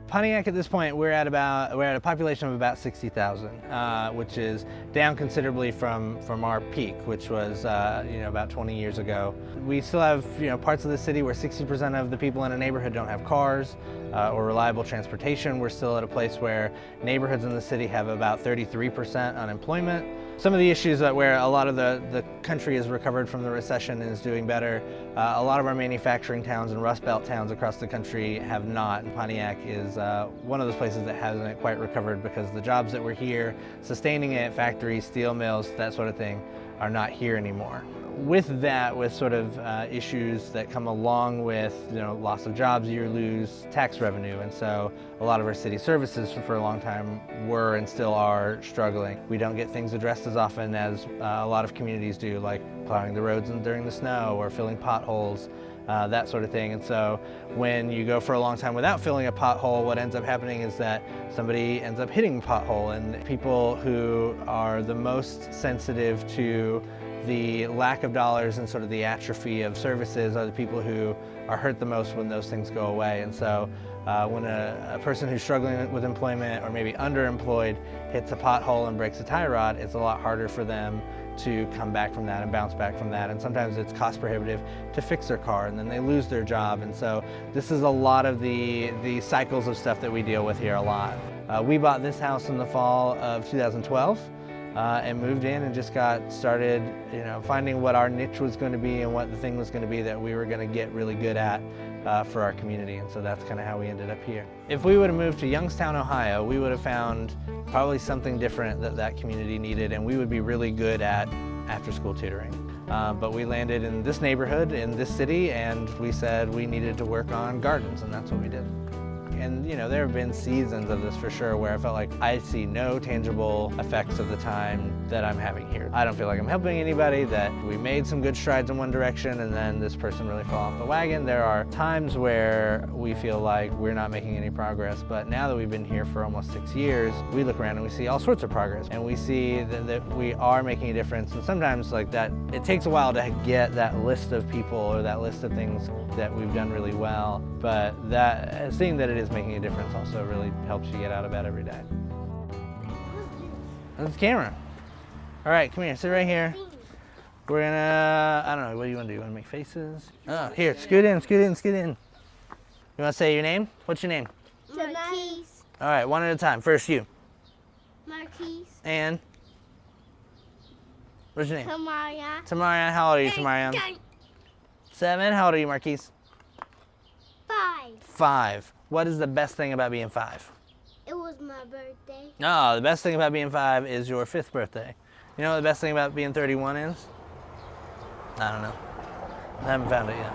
Pontiac at this point, we're at a population of about 60,000, which is down considerably from our peak, which was about 20 years ago. We still have parts of the city where 60% of the people in a neighborhood don't have cars or reliable transportation. We're still at a place where neighborhoods in the city have about 33% unemployment. Some of the issues where a lot of the country has recovered from the recession and is doing better, a lot of our manufacturing towns and Rust Belt towns across the country have not. And Pontiac is one of those places that hasn't quite recovered because the jobs that were here, sustaining it, factories, steel mills, that sort of thing, are not here anymore. With that, with sort of issues that come along with loss of jobs, you lose tax revenue, and so a lot of our city services for a long time were and still are struggling. We don't get things addressed as often as a lot of communities do, like plowing the roads during the snow or filling potholes, that sort of thing. And so when you go for a long time without filling a pothole, what ends up happening is that somebody ends up hitting the pothole, and people who are the most sensitive to the lack of dollars and sort of the atrophy of services are the people who are hurt the most when those things go away. And so when a person who's struggling with employment or maybe underemployed hits a pothole and breaks a tie rod, it's a lot harder for them to come back from that and bounce back from that. And sometimes it's cost prohibitive to fix their car, and then they lose their job. And so this is a lot of the cycles of stuff that we deal with here a lot. We bought this house in the fall of 2012. And moved in and just got started, finding what our niche was going to be and what the thing was going to be that we were going to get really good at for our community. And so that's kind of how we ended up here. If we would have moved to Youngstown, Ohio, we would have found probably something different that community needed, and we would be really good at after-school tutoring. But we landed in this neighborhood, in this city, and we said we needed to work on gardens, and that's what we did. And there have been seasons of this for sure where I felt like I see no tangible effects of the time that I'm having here. I don't feel like I'm helping anybody, that we made some good strides in one direction and then this person really fell off the wagon. There are times where we feel like we're not making any progress, but now that we've been here for almost 6 years, we look around and we see all sorts of progress, and we see that we are making a difference. And sometimes like that, it takes a while to get that list of people or that list of things that we've done really well, but seeing that it is making a difference also really helps you get out of bed every day. That's the camera. All right, come here, sit right here. We're gonna, I don't know, what do you want to do? You want to make faces? Oh, here, scoot in. You want to say your name? What's your name? Marquise. All right, one at a time. First you. Marquise. And? What's your name? Tamaria. Tamaria. How old are you, Tamaria? 7. How old are you, Marquise? 5. 5. What is the best thing about being 5? It was my birthday. No, the best thing about being 5 is your 5th birthday. You know what the best thing about being 31 is? I don't know. I haven't found it yet.